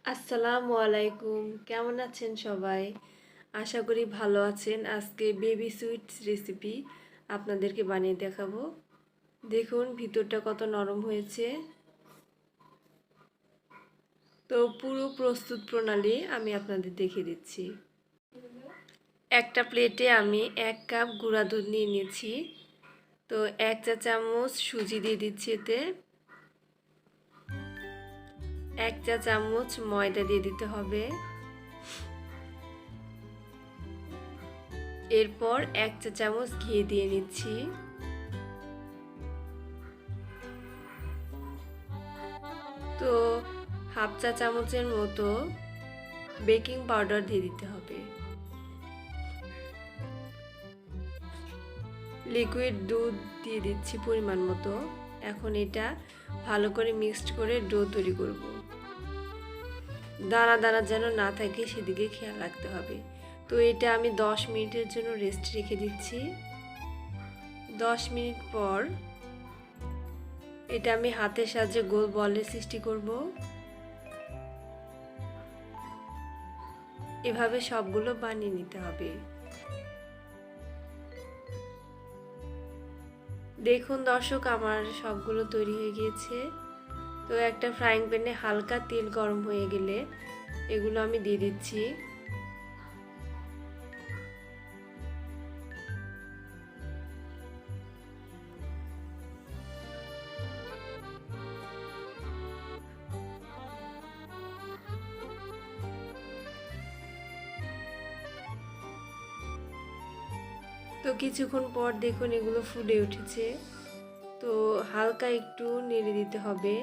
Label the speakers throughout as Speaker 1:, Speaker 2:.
Speaker 1: আসসালামু আলাইকুম, কেমন আছেন সবাই? আশা করি ভালো আছেন। আজকে বেবি সুইটস রেসিপি আপনাদেরকে বানিয়ে দেখাবো। দেখুন ভিতরটা কত নরম হয়েছে। তো পুরো প্রস্তুত প্রণালী আমি আপনাদের দেখিয়ে দিচ্ছি। একটা প্লেটে আমি 1 কাপ গুঁড়া দুধ নিয়ে নিয়েছি। তো 1 চা চামচ সুজি দিয়ে দিচ্ছি এতে। 1 চা চামচ ময়দা দিয়ে দিতে হবে। এরপর 1 চা চামচ ঘি দিয়ে নিচ্ছি। তো হাফ চা চামচের মতো বেকিং পাউডার দিয়ে দিতে হবে। লিকুইড দুধ দিয়ে দিচ্ছি পরিমাণ মতো। এখন এটা ভালো করে মিক্সড করে ডো তৈরি করব। দানা দানা যেন না থাকে সেদিকে খেয়াল রাখতে হবে। তো এটা আমি 10 মিনিটের জন্য রেস্ট রেখে দিচ্ছি। 10 মিনিট পর এটা আমি হাতের সাহায্যে গোল বলের সৃষ্টি করব। এভাবে সবগুলো বানিয়ে নিতে হবে। দেখুন দর্শক, আমার সবগুলো তৈরি হয়ে গিয়েছে। তো একটা ফ্রাইং প্যানে হালকা তেল গরম হয়ে গেলে এগুলো আমি দিয়ে দিচ্ছি। তো কিছুক্ষণ পর দেখুন এগুলো ফুটে উঠেছে। তো হালকা একটু নেড়ে দিতে হবে।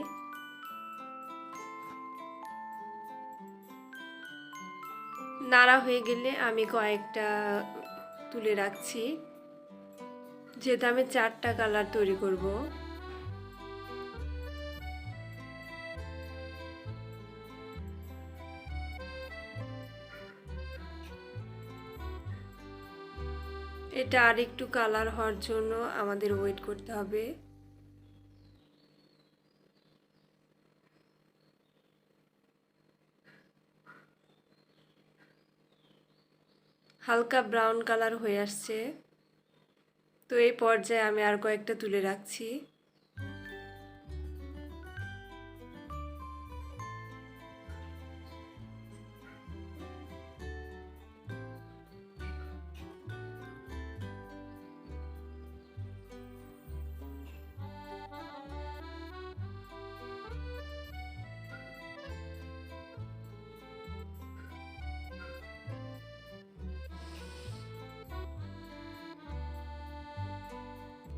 Speaker 1: নাড়া হয়ে গেলে আমি কয়েকটা তুলে রাখছি, যেহেতু আমি 4টা কালার তৈরি করব। এটা আর একটু কালার হওয়ার জন্য আমাদের ওয়েট করতে হবে। হালকা ব্রাউন কালার হয়ে আসছে। তো এই পর্যায়ে আমি আর কয়েকটা তুলে রাখছি।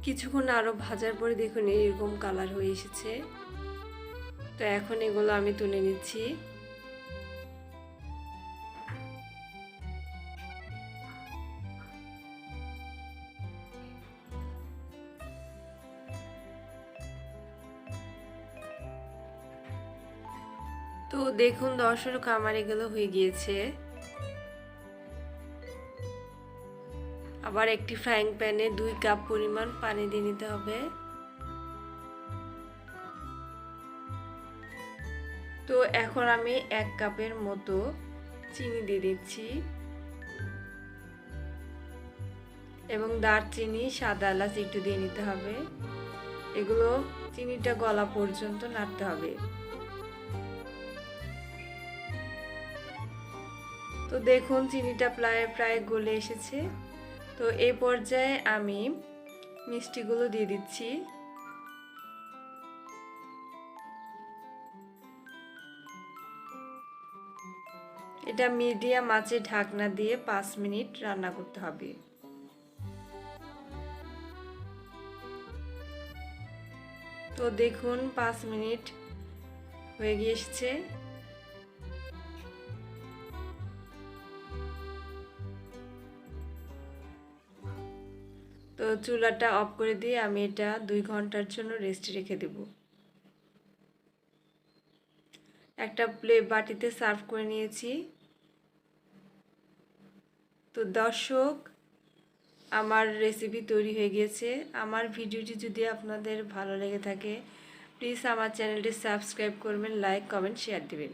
Speaker 1: কিছুক্ষণ আরো ভাজার পরে দেখুন এরকম কালার হয়ে এসেছে। তো এখন এগুলো আমি তুলে নিচ্ছি। তো দেখুন দর্শক, আমার এগুলো হয়ে গিয়েছে। আবার একটি ফ্রাইং প্যানে 2 কাপ পরিমাণ পানি দিয়ে নিতে হবে। তো এখন আমি 1 কাপের মতো চিনি দিয়ে দিচ্ছি এবং দারচিনি, সাদা এলাচ একটু দিয়ে নিতে হবে। এগুলো চিনিটা গলা পর্যন্ত নাড়তে হবে। তো দেখুন চিনিটা প্রায় গলে এসেছে। তো এই পর্যায়ে আমি মিষ্টিগুলো দিয়ে দিচ্ছি। এটা মিডিয়াম আঁচে ঢাকনা দিয়ে 5 মিনিট রান্না করতে হবে। তো দেখুন 5 মিনিট হয়ে গিয়েছে। তো চুলাটা অফ করে দিয়ে আমি এটা 2 ঘন্টার জন্য রেস্টে রেখে দেব। একটা বাটিতে সার্ভ করে নিয়েছি। তো দর্শক, আমার রেসিপি তৈরি হয়ে গিয়েছে। আমার ভিডিওটি যদি আপনাদের ভালো লেগে থাকে প্লিজ আমার চ্যানেলটি সাবস্ক্রাইব করবেন, লাইক, কমেন্ট, শেয়ার দিবেন।